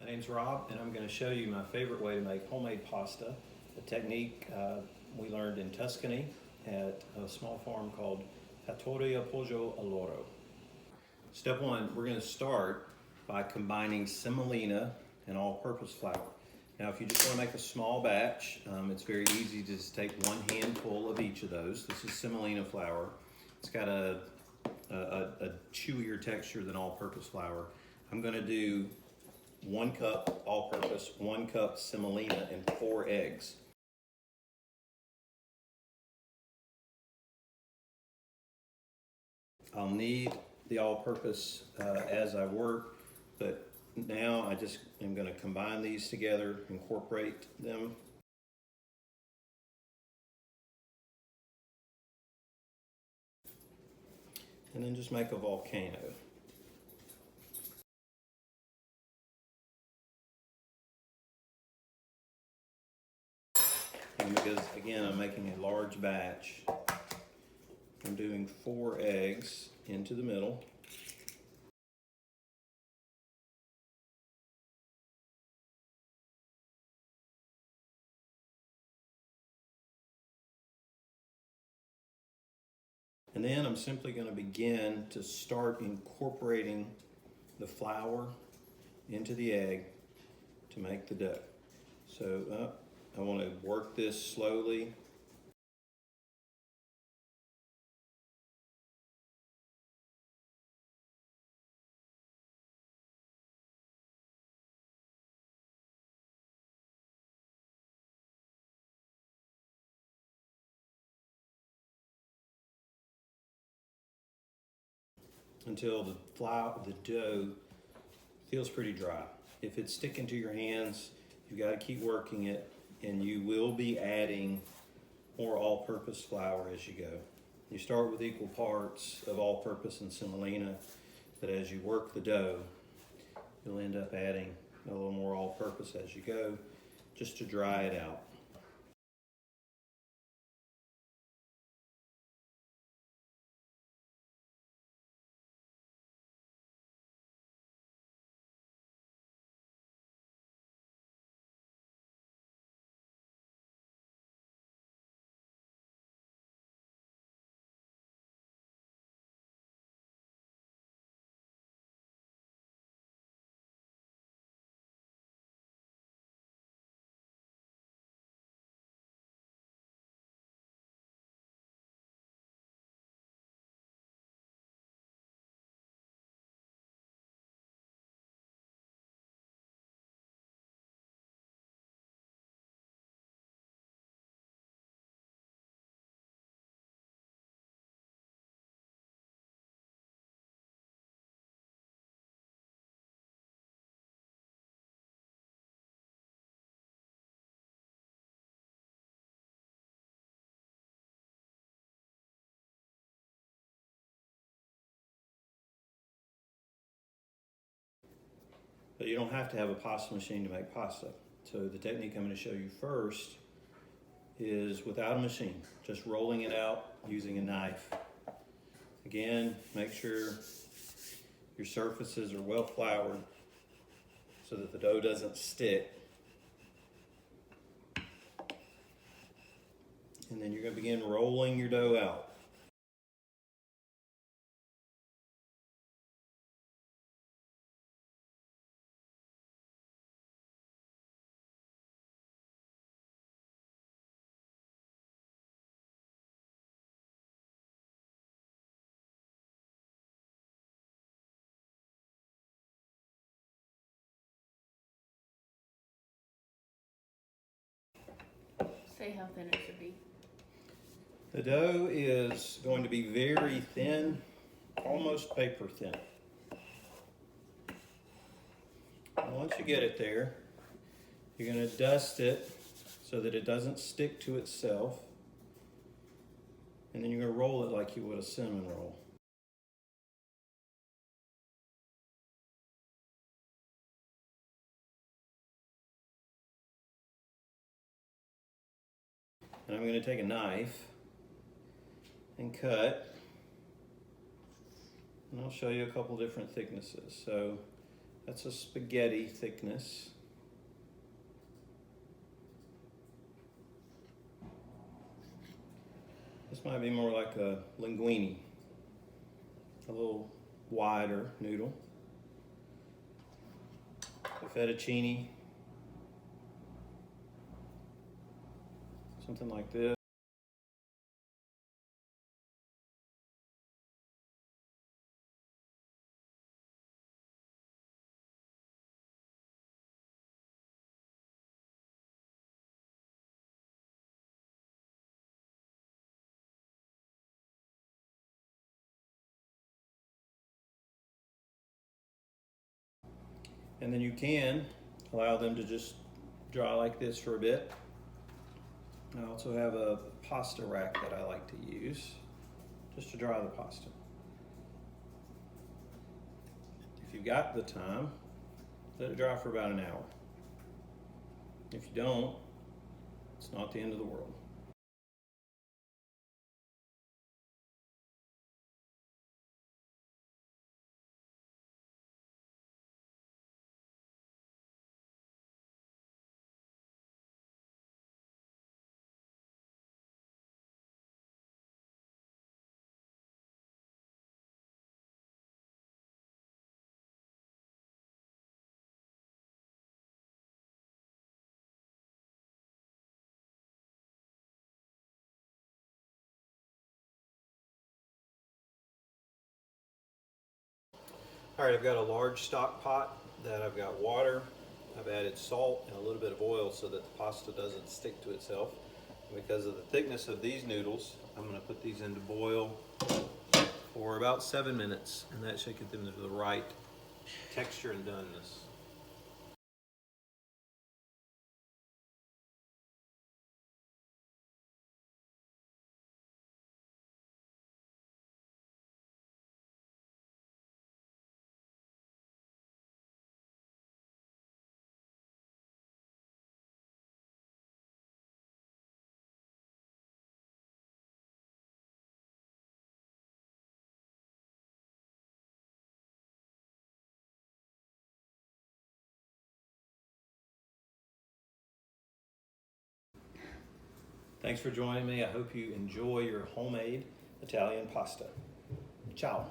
My name's Rob, and I'm going to show you my favorite way to make homemade pasta, a technique we learned in Tuscany at a small farm called Fattoria Poggio Alloro. Step one, we're going to start by combining semolina and all-purpose flour. Now, if you just want to make a small batch, it's very easy to just take one handful of each of those. This is semolina flour. It's got a chewier texture than all-purpose flour. I'm going to do 1 cup all-purpose, 1 cup semolina, and 4 eggs. I'll need the all-purpose as I work, but now I just am going to combine these together, incorporate them. And then just make a volcano. And because, again, I'm making a large batch, I'm doing 4 eggs into the middle. And then I'm simply going to begin to start incorporating the flour into the egg to make the dough. So I want to work this slowly. Until the dough feels pretty dry. If it's sticking to your hands, you've got to keep working it, and you will be adding more all-purpose flour as you go. You start with equal parts of all-purpose and semolina, but as you work the dough, you'll end up adding a little more all-purpose as you go, just to dry it out. But you don't have to have a pasta machine to make pasta. So the technique I'm going to show you first is without a machine, just rolling it out using a knife. Again, make sure your surfaces are well floured so that the dough doesn't stick. And then you're going to begin rolling your dough out. Say how thin it should be. The dough is going to be very thin, almost paper thin. And once you get it there, you're going to dust it so that it doesn't stick to itself. And then you're going to roll it like you would a cinnamon roll. And I'm going to take a knife and cut, and I'll show you a couple different thicknesses. So That's a spaghetti thickness. This might be more like a linguine, a little wider noodle. A fettuccine, something like this. And then you can allow them to just dry like this for a bit. I also have a pasta rack that I like to use just to dry the pasta. If you've got the time, let it dry for about an hour. If you don't, it's not the end of the world. All right, I've got a large stock pot that I've got water. I've added salt and a little bit of oil so that the pasta doesn't stick to itself. Because of the thickness of these noodles, I'm going to put these into boil for about 7 minutes, and that should get them to the right texture and doneness. Thanks for joining me. I hope you enjoy your homemade Italian pasta. Ciao.